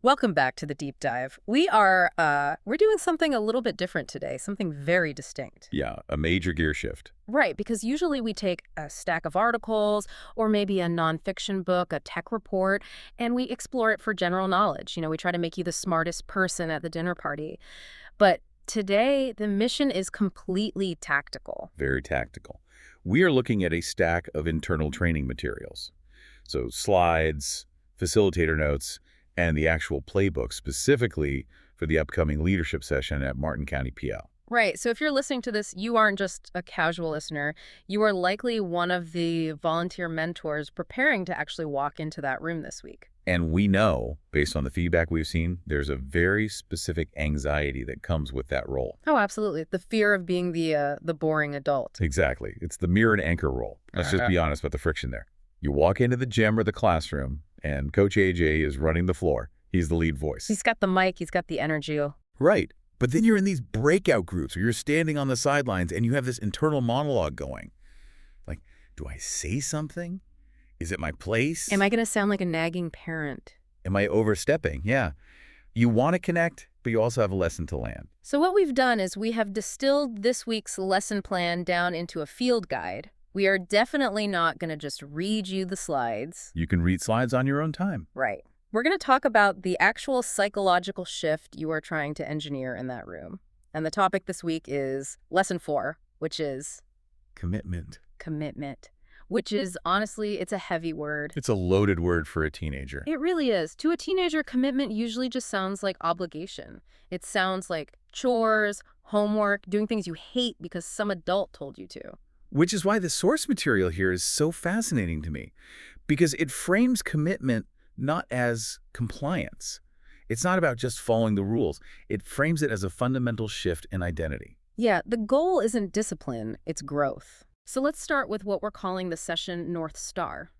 Welcome back to the deep dive. We're doing something a little bit different today, something very distinct. Yeah, a major gear shift. Right, because usually we take a stack of articles or maybe a nonfiction book, a tech report, and we explore it for general knowledge. We try to make you the smartest person at the dinner party. But today, the mission is completely tactical. Very tactical. We are looking at a stack of internal training materials. So slides, facilitator notes, and the actual playbook specifically for the upcoming leadership session at Martin County, PL. Right. So if you're listening to this, you aren't just a casual listener. You are likely one of the volunteer mentors preparing to actually walk into that room this week. And we know, based on the feedback we've seen, there's a very specific anxiety that comes with that role. Oh, absolutely. The fear of being the boring adult. Exactly. It's the mirror and anchor role. Let's just be honest about the friction there. You walk into the gym or the classroom, and Coach AJ is running the floor. He's the lead voice. He's got the mic. He's got the energy. Right. But then you're in these breakout groups where you're standing on the sidelines and you have this internal monologue going. Like, do I say something? Is it my place? Am I going to sound like a nagging parent? Am I overstepping? Yeah. You want to connect, but you also have a lesson to land. So what we've done is we have distilled this week's lesson plan down into a field guide. We are definitely not going to just read you the slides. You can read slides on your own time. Right. We're going to talk about the actual psychological shift you are trying to engineer in that room. And the topic this week is Lesson 4, which is Commitment. commitment, which is, honestly, it's a heavy word. It's a loaded word for a teenager. It really is. To a teenager, commitment usually just sounds like obligation. It sounds like chores, homework, doing things you hate because some adult told you to. Which is why the source material here is so fascinating to me, because it frames commitment not as compliance. It's not about just following the rules. It frames it as a fundamental shift in identity. Yeah, the goal isn't discipline, it's growth. So let's start with what we're calling the session North Star.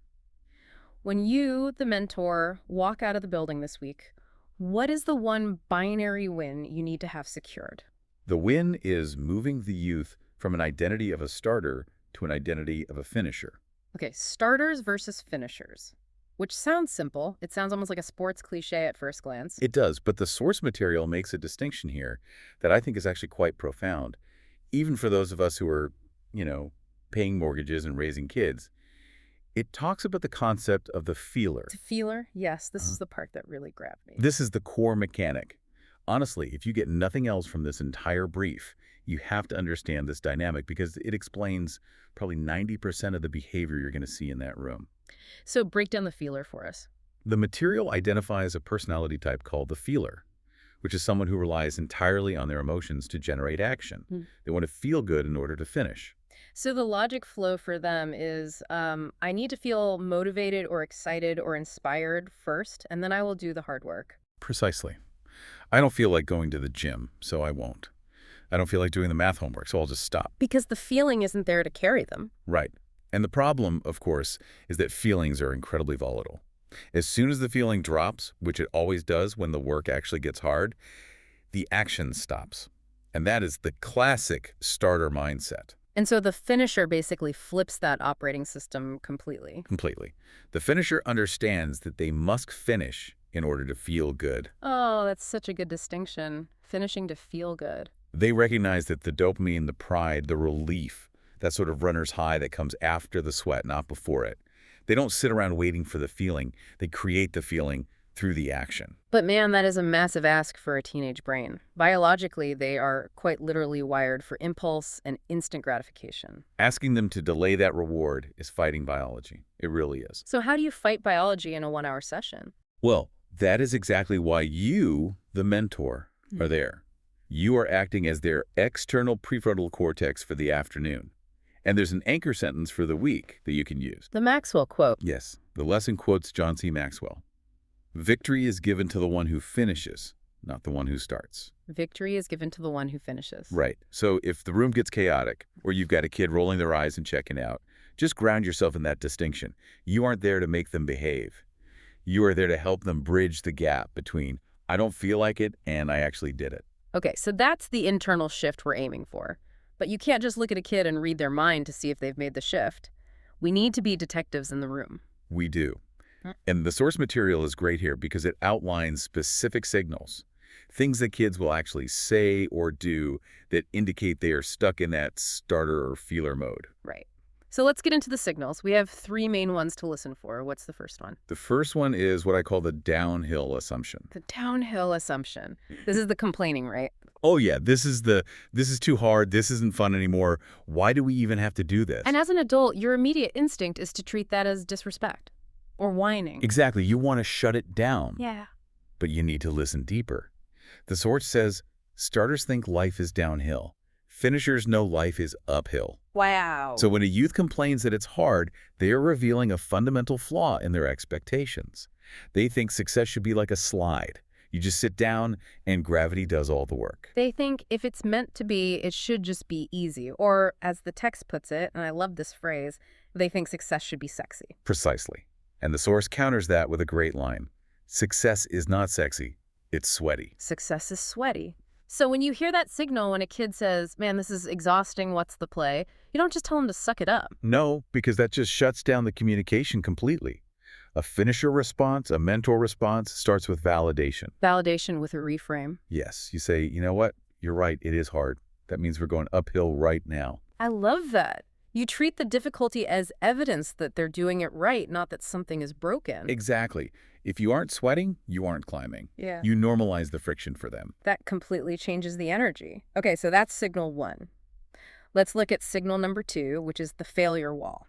When you, the mentor, walk out of the building this week, what is the one binary win you need to have secured? The win is moving the youth from an identity of a starter to an identity of a finisher. Okay, starters versus finishers. Which sounds simple. It sounds almost like a sports cliche at first glance. It does, but the source material makes a distinction here that I think is actually quite profound. Even for those of us who are, paying mortgages and raising kids, it talks about the concept of the feeler. The feeler? Yes, this is the part that really grabbed me. This is the core mechanic. Honestly, if you get nothing else from this entire brief, you have to understand this dynamic because it explains probably 90% of the behavior you're going to see in that room. So break down the feeler for us. The material identifies a personality type called the feeler, which is someone who relies entirely on their emotions to generate action. They want to feel good in order to finish. So the logic flow for them is, I need to feel motivated or excited or inspired first, and then I will do the hard work. Precisely. I don't feel like going to the gym, so I won't. I don't feel like doing the math homework, so I'll just stop. Because the feeling isn't there to carry them. Right. And the problem, of course, is that feelings are incredibly volatile. As soon as the feeling drops, which it always does when the work actually gets hard, the action stops. And that is the classic starter mindset. And so the finisher basically flips that operating system completely. Completely. The finisher understands that they must finish in order to feel good. Oh, that's such a good distinction. Finishing to feel good. They recognize that the dopamine, the pride, the relief, that sort of runner's high that comes after the sweat, not before it. They don't sit around waiting for the feeling. They create the feeling through the action. But man, that is a massive ask for a teenage brain. Biologically, they are quite literally wired for impulse and instant gratification. Asking them to delay that reward is fighting biology. It really is. So how do you fight biology in a 1-hour session? Well, that is exactly why you, the mentor, are there. You are acting as their external prefrontal cortex for the afternoon. And there's an anchor sentence for the week that you can use. The Maxwell quote. Yes, the lesson quotes John C. Maxwell. Victory is given to the one who finishes, not the one who starts. Victory is given to the one who finishes. Right. So if the room gets chaotic, or you've got a kid rolling their eyes and checking out, just ground yourself in that distinction. You aren't there to make them behave. You are there to help them bridge the gap between, I don't feel like it, and I actually did it. Okay, so that's the internal shift we're aiming for. But you can't just look at a kid and read their mind to see if they've made the shift. We need to be detectives in the room. We do. And the source material is great here because it outlines specific signals, things that kids will actually say or do that indicate they are stuck in that starter or feeler mode. Right. So let's get into the signals. We have three main ones to listen for. What's the first one? The first one is what I call the downhill assumption. The downhill assumption. This is the complaining, right? Oh yeah, this is too hard, this isn't fun anymore. Why do we even have to do this? And as an adult, your immediate instinct is to treat that as disrespect or whining. Exactly, you want to shut it down. Yeah. But you need to listen deeper. The source says, starters think life is downhill. Finishers know life is uphill. Wow. So when a youth complains that it's hard, they are revealing a fundamental flaw in their expectations. They think success should be like a slide. You just sit down and gravity does all the work. They think if it's meant to be, it should just be easy. Or as the text puts it, and I love this phrase, they think success should be sexy. Precisely. And the source counters that with a great line. Success is not sexy, it's sweaty. Success is sweaty. So when you hear that signal when a kid says, man, this is exhausting, what's the play? You don't just tell them to suck it up. No, because that just shuts down the communication completely. A finisher response, a mentor response, starts with validation. Validation with a reframe. Yes, you say, you know what? You're right, it is hard. That means we're going uphill right now. I love that. You treat the difficulty as evidence that they're doing it right, not that something is broken. Exactly. If you aren't sweating, you aren't climbing. Yeah. You normalize the friction for them. That completely changes the energy. Okay, so that's signal one. Let's look at signal number two, which is the failure wall.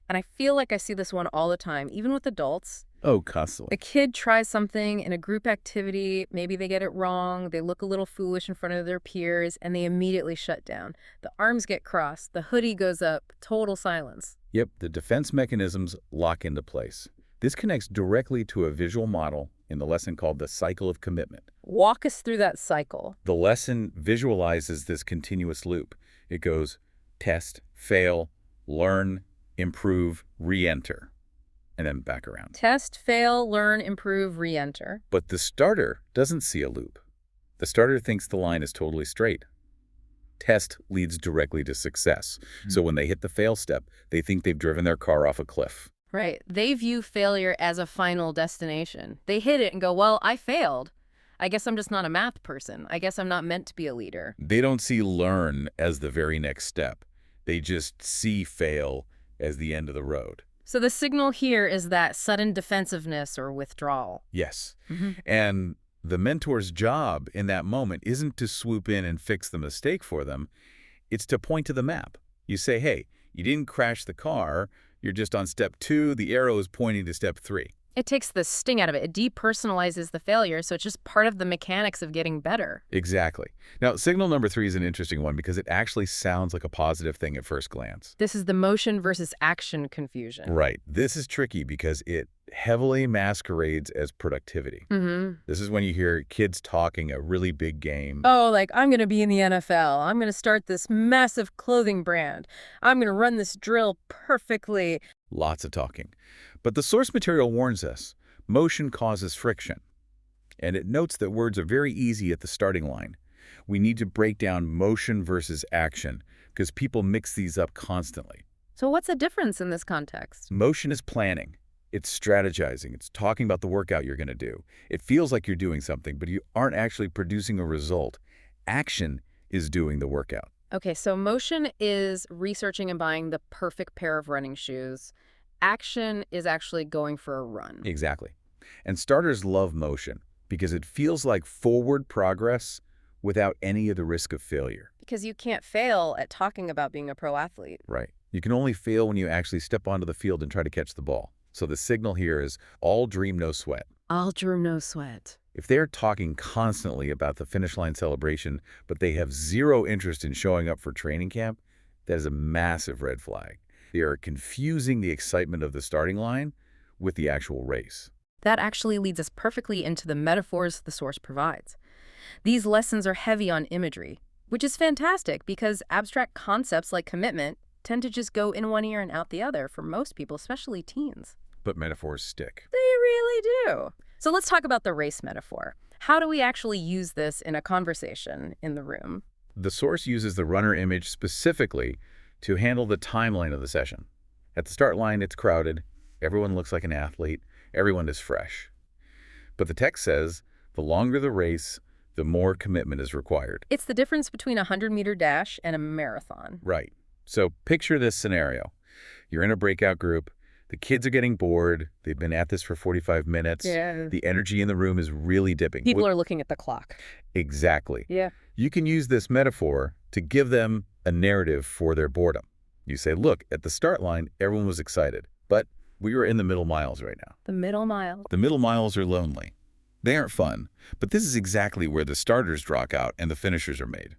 And I feel like I see this one all the time, even with adults. Oh, constantly. A kid tries something in a group activity, maybe they get it wrong, they look a little foolish in front of their peers, and they immediately shut down. The arms get crossed, the hoodie goes up, total silence. Yep, the defense mechanisms lock into place. This connects directly to a visual model in the lesson called the cycle of commitment. Walk us through that cycle. The lesson visualizes this continuous loop. It goes test, fail, learn, improve, re-enter, and then back around. Test, fail, learn, improve, re-enter. But the starter doesn't see a loop. The starter thinks the line is totally straight. Test leads directly to success. So when they hit the fail step, they think they've driven their car off a cliff. Right. They view failure as a final destination. They hit it and go, well, I failed. I guess I'm just not a math person. I guess I'm not meant to be a leader. They don't see learn as the very next step. They just see fail as the end of the road. So the signal here is that sudden defensiveness or withdrawal. Yes. And the mentor's job in that moment isn't to swoop in and fix the mistake for them. It's to point to the map. You say, hey, you didn't crash the car. You're just on step 2. The arrow is pointing to step 3. It takes the sting out of it. It depersonalizes the failure, so it's just part of the mechanics of getting better. Exactly. Now, signal number 3 is an interesting one because it actually sounds like a positive thing at first glance. This is the motion versus action confusion. Right. This is tricky because it heavily masquerades as productivity. This is when you hear kids talking a really big game. Oh, like, I'm going to be in the NFL. I'm going to start this massive clothing brand. I'm going to run this drill perfectly. Lots of talking. But the source material warns us, motion causes friction. And it notes that words are very easy at the starting line. We need to break down motion versus action because people mix these up constantly. So what's the difference in this context? Motion is planning. It's strategizing. It's talking about the workout you're going to do. It feels like you're doing something, but you aren't actually producing a result. Action is doing the workout. Okay, so motion is researching and buying the perfect pair of running shoes. Action is actually going for a run. Exactly. And starters love motion because it feels like forward progress without any of the risk of failure. Because you can't fail at talking about being a pro athlete. Right. You can only fail when you actually step onto the field and try to catch the ball. So the signal here is all dream, no sweat. All dream, no sweat. If they're talking constantly about the finish line celebration, but they have zero interest in showing up for training camp, that is a massive red flag. They are confusing the excitement of the starting line with the actual race. That actually leads us perfectly into the metaphors the source provides. These lessons are heavy on imagery, which is fantastic because abstract concepts like commitment tend to just go in one ear and out the other for most people, especially teens. But metaphors stick. They really do. So let's talk about the race metaphor. How do we actually use this in a conversation in the room? The source uses the runner image specifically to handle the timeline of the session. At the start line, it's crowded. Everyone looks like an athlete. Everyone is fresh. But the text says the longer the race, the more commitment is required. It's the difference between a 100-meter dash and a marathon. Right. So picture this scenario. You're in a breakout group. The kids are getting bored. They've been at this for 45 minutes. Yeah. The energy in the room is really dipping. People are looking at the clock. Exactly. Yeah. You can use this metaphor to give them a narrative for their boredom. You say, look, at the start line, everyone was excited, but we were in the middle miles right now. The middle mile. The middle miles are lonely. They aren't fun, but this is exactly where the starters drop out and the finishers are made.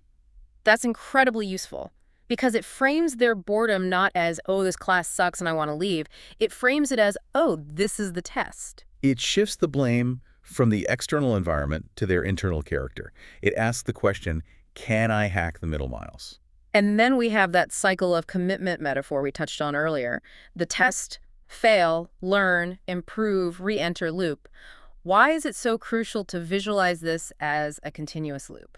That's incredibly useful because it frames their boredom not as, oh, this class sucks and I want to leave. It frames it as, oh, this is the test. It shifts the blame from the external environment to their internal character. It asks the question, can I hack the middle miles? And then we have that cycle of commitment metaphor we touched on earlier. The test, fail, learn, improve, re-enter loop. Why is it so crucial to visualize this as a continuous loop?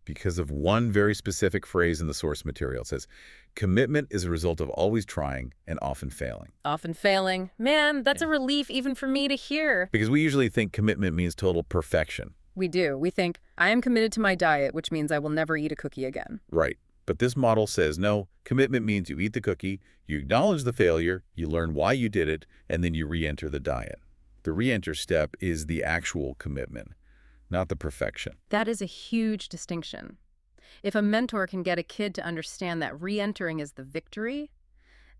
Because of one very specific phrase in the source material. It says, commitment is a result of always trying and often failing. Often failing. Man, that's a relief even for me to hear. Because we usually think commitment means total perfection. We do. We think, I am committed to my diet, which means I will never eat a cookie again. Right. But this model says, no, commitment means you eat the cookie, you acknowledge the failure, you learn why you did it, and then you re-enter the diet. The re-enter step is the actual commitment, not the perfection. That is a huge distinction. If a mentor can get a kid to understand that re-entering is the victory,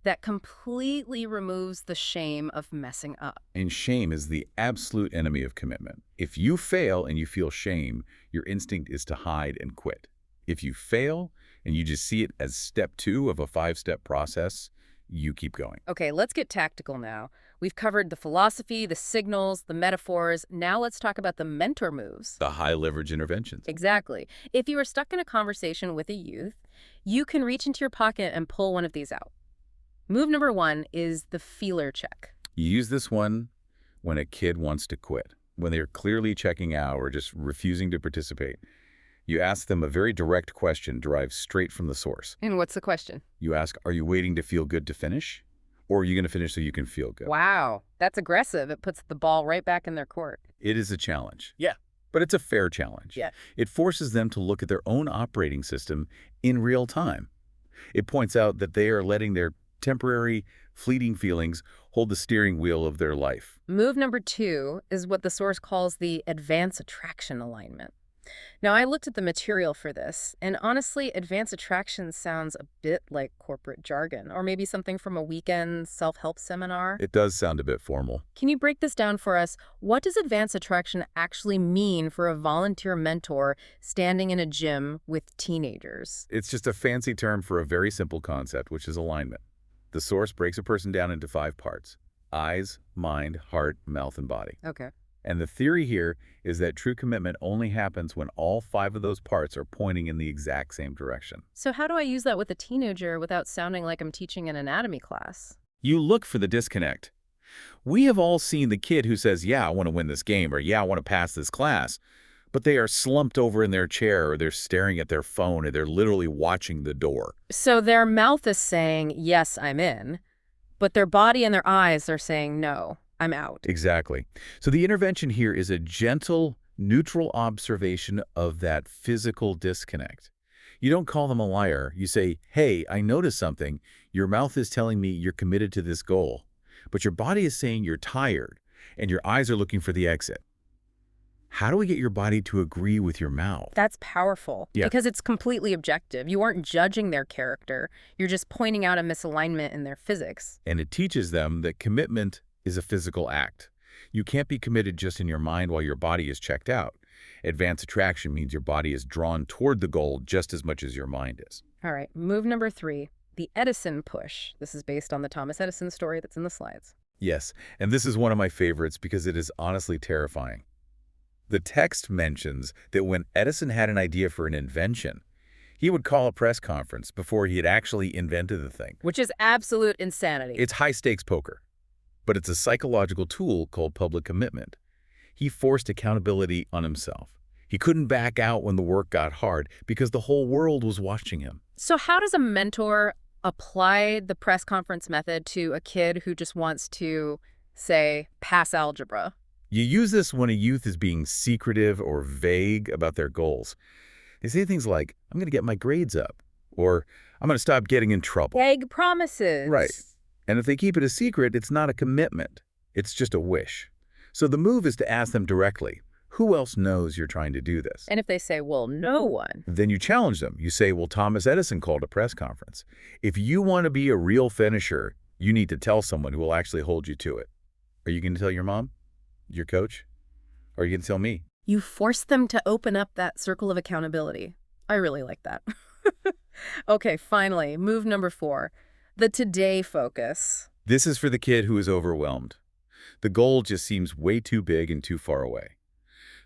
that completely removes the shame of messing up. And shame is the absolute enemy of commitment. If you fail and you feel shame, your instinct is to hide and quit. If you fail and you just see it as step 2 of a 5-step process, you keep going. Okay, let's get tactical now. We've covered the philosophy, the signals, the metaphors. Now let's talk about the mentor moves. The high leverage interventions. Exactly. If you are stuck in a conversation with a youth, you can reach into your pocket and pull one of these out. Move number 1 is the feeler check. You use this one when a kid wants to quit, when they're clearly checking out or just refusing to participate. You ask them a very direct question derived straight from the source. And what's the question? You ask, are you waiting to feel good to finish? Or are you going to finish so you can feel good? Wow, that's aggressive. It puts the ball right back in their court. It is a challenge. Yeah. But it's a fair challenge. Yeah. It forces them to look at their own operating system in real time. It points out that they are letting their temporary, fleeting feelings hold the steering wheel of their life. Move number 2 is what the source calls the advance attraction alignment. Now, I looked at the material for this, and honestly, advance attraction sounds a bit like corporate jargon, or maybe something from a weekend self-help seminar. It does sound a bit formal. Can you break this down for us? What does advance attraction actually mean for a volunteer mentor standing in a gym with teenagers? It's just a fancy term for a very simple concept, which is alignment. The source breaks a person down into 5 parts: eyes, mind, heart, mouth, and body. Okay. And the theory here is that true commitment only happens when all 5 of those parts are pointing in the exact same direction. So how do I use that with a teenager without sounding like I'm teaching an anatomy class? You look for the disconnect. We have all seen the kid who says, yeah, I want to win this game, or yeah, I want to pass this class, but they are slumped over in their chair, or they're staring at their phone, or they're literally watching the door. So their mouth is saying, yes, I'm in, but their body and their eyes are saying, no, I'm out. Exactly. So the intervention here is a gentle, neutral observation of that physical disconnect. You don't call them a liar. You say, hey, I noticed something. Your mouth is telling me you're committed to this goal, but your body is saying you're tired, and your eyes are looking for the exit. How do we get your body to agree with your mouth? That's powerful because it's completely objective. You aren't judging their character. You're just pointing out a misalignment in their physics. And it teaches them that commitment is a physical act. You can't be committed just in your mind while your body is checked out. Advance attraction means your body is drawn toward the goal just as much as your mind is. All right, move number 3, the Edison push. This is based on the Thomas Edison story that's in the slides. Yes, and this is one of my favorites because it is honestly terrifying. The text mentions that when Edison had an idea for an invention, he would call a press conference before he had actually invented the thing. Which is absolute insanity. It's high-stakes poker, but it's a psychological tool called public commitment. He forced accountability on himself. He couldn't back out when the work got hard because the whole world was watching him. So how does a mentor apply the press conference method to a kid who just wants to Say, pass algebra. You use this when a youth is being secretive or vague about their goals. They say things like, I'm going to get my grades up, or I'm going to stop getting in trouble. Vague Right. promises. And if they keep it a secret, it's not a commitment. It's just a wish. So the move is to ask them directly, who else knows you're trying to do this? And if they say, well, no one. Then you challenge them. You say, well, Thomas Edison called a press conference. If you want to be a real finisher, you need to tell someone who will actually hold you to it. Are you going to tell your mom, your coach, or are you going to tell me? You force them to open up that circle of accountability. I really like that. Okay, finally, move number 4, the today focus. This is for the kid who is overwhelmed. The goal just seems way too big and too far away.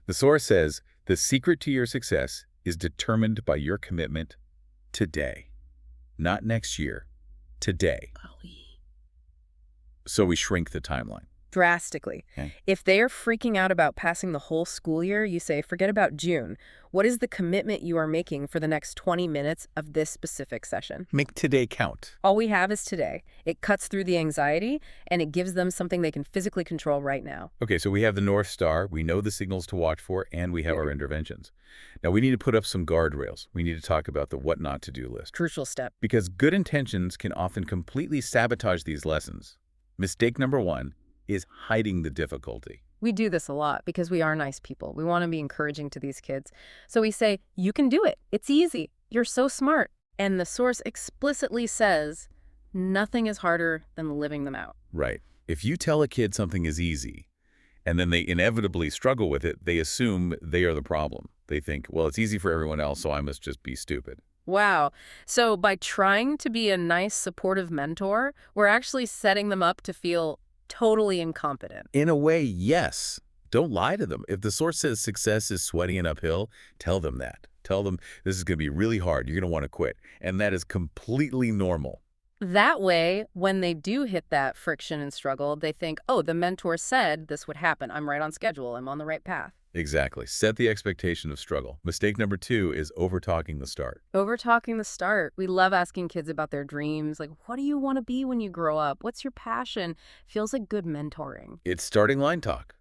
The source says the secret to your success is determined by your commitment today, not next year, today. So we shrink the timeline. Drastically. Okay. If they are freaking out about passing the whole school year, you say, forget about June. What is the commitment you are making for the next 20 minutes of this specific session? Make today count. All we have is today. It cuts through the anxiety, and it gives them something they can physically control right now. Okay, so we have the North Star, we know the signals to watch for, and we have our interventions. Now we need to put up some guardrails. We need to talk about the what not to do list. Crucial step. Because good intentions can often completely sabotage these lessons. Mistake number 1 is hiding the difficulty. We do this a lot because we are nice people. We want to be encouraging to these kids. So we say, you can do it. It's easy. You're so smart. And the source explicitly says, nothing is harder than living them out. Right. If you tell a kid something is easy, and then they inevitably struggle with it, they assume they are the problem. They think, well, it's easy for everyone else, so I must just be stupid. Wow. So by trying to be a nice, supportive mentor, we're actually setting them up to feel totally incompetent. In a way, yes. Don't lie to them. If the source says success is sweaty and uphill, tell them that. Tell them this is going to be really hard. You're going to want to quit. And that is completely normal. That way, when they do hit that friction and struggle, they think, oh, the mentor said this would happen. I'm right on schedule. I'm on the right path. Exactly. Set the expectation of struggle. Mistake number 2 is over-talking the start. Over-talking the start. We love asking kids about their dreams. Like, what do you want to be when you grow up? What's your passion? Feels like good mentoring. It's starting line talk.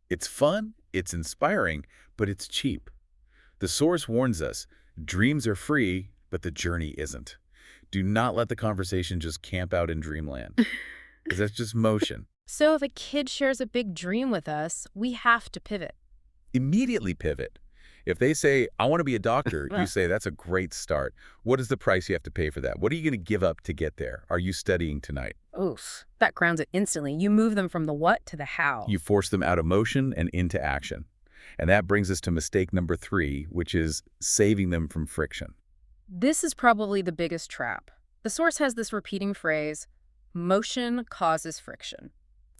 It's fun, it's inspiring, but it's cheap. The source warns us, dreams are free, but the journey isn't. Do not let the conversation just camp out in dreamland, because that's just motion. So if a kid shares a big dream with us, we have to pivot. Immediately pivot. If they say, I want to be a doctor, you say, that's a great start. What is the price you have to pay for that? What are you going to give up to get there? Are you studying tonight? Oof. That grounds it instantly. You move them from the what to the how. You force them out of motion and into action. And that brings us to mistake number 3, which is saving them from friction. This is probably the biggest trap. The source has this repeating phrase, motion causes friction.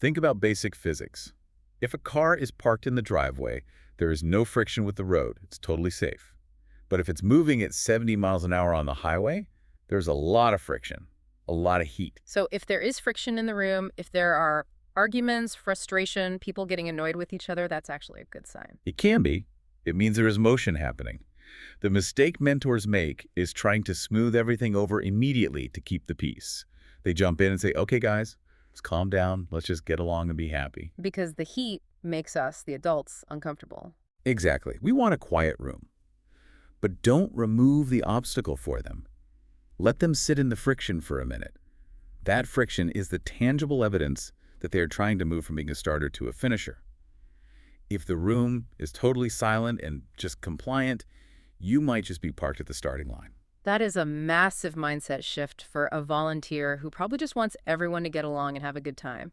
Think about basic physics. If a car is parked in the driveway, there is no friction with the road. It's totally safe. But if it's moving at 70 miles an hour on the highway, there's a lot of friction, a lot of heat. So if there is friction in the room, if there are arguments, frustration, people getting annoyed with each other, that's actually a good sign. It can be. It means there is motion happening. The mistake mentors make is trying to smooth everything over immediately to keep the peace. They jump in and say, okay, guys, let's calm down. Let's just get along and be happy. Because the heat makes us, the adults, uncomfortable. Exactly. We want a quiet room. But don't remove the obstacle for them. Let them sit in the friction for a minute. That friction is the tangible evidence that they are trying to move from being a starter to a finisher. If the room is totally silent and just compliant, you might just be parked at the starting line. That is a massive mindset shift for a volunteer who probably just wants everyone to get along and have a good time.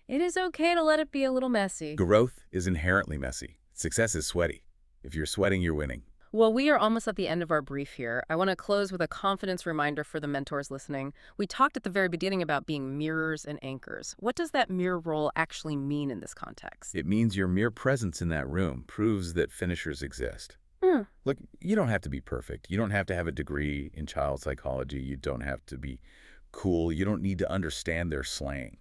It is okay to let it be a little messy. Growth is inherently messy. Success is sweaty. If you're sweating, you're winning. Well, we are almost at the end of our brief here. I want to close with a confidence reminder for the mentors listening. We talked at the very beginning about being mirrors and anchors. What does that mirror role actually mean in this context? It means your mere presence in that room proves that finishers exist. Look, you don't have to be perfect. You don't have to have a degree in child psychology. You don't have to be cool. You don't need to understand their slang.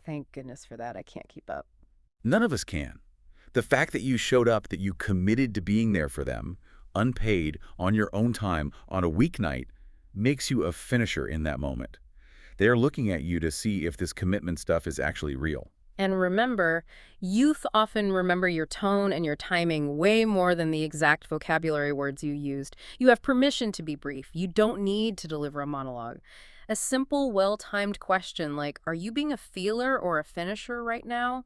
Thank goodness for that. I can't keep up. None of us can. The fact that you showed up, that you committed to being there for them, unpaid, on your own time, on a weeknight, makes you a finisher in that moment. They're looking at you to see if this commitment stuff is actually real. And remember, youth often remember your tone and your timing way more than the exact vocabulary words you used. You have permission to be brief. You don't need to deliver a monologue. A simple, well-timed question like, are you being a feeler or a finisher right now?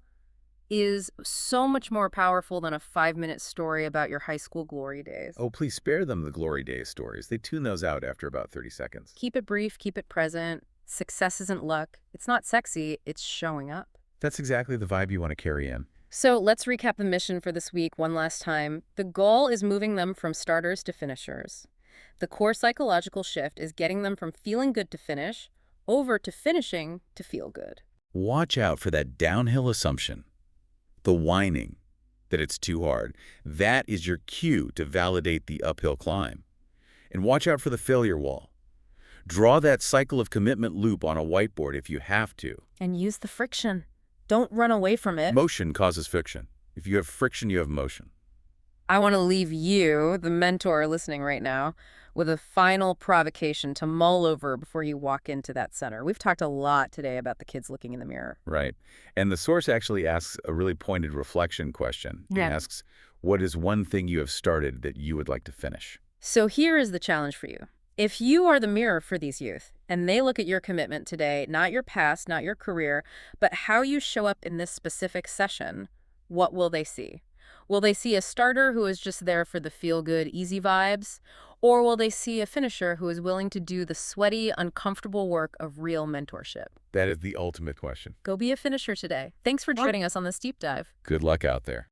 Is so much more powerful than a 5-minute story about your high school glory days. Oh, please spare them the glory days stories. They tune those out after about 30 seconds. Keep it brief, keep it present. Success isn't luck. It's not sexy, it's showing up. That's exactly the vibe you want to carry in. So let's recap the mission for this week one last time. The goal is moving them from starters to finishers. The core psychological shift is getting them from feeling good to finish over to finishing to feel good. Watch out for that downhill assumption, the whining, that it's too hard. That is your cue to validate the uphill climb. And watch out for the failure wall. Draw that cycle of commitment loop on a whiteboard if you have to. And use the friction. Don't run away from it. Motion causes friction. If you have friction, you have motion. I want to leave you, the mentor listening right now, with a final provocation to mull over before you walk into that center. We've talked a lot today about the kids looking in the mirror. Right. And the source actually asks a really pointed reflection question. It asks, what is one thing you have started that you would like to finish? So here is the challenge for you. If you are the mirror for these youth, and they look at your commitment today, not your past, not your career, but how you show up in this specific session, what will they see? Will they see a starter who is just there for the feel-good, easy vibes? Or will they see a finisher who is willing to do the sweaty, uncomfortable work of real mentorship? That is the ultimate question. Go be a finisher today. Thanks for joining us on this deep dive. Good luck out there.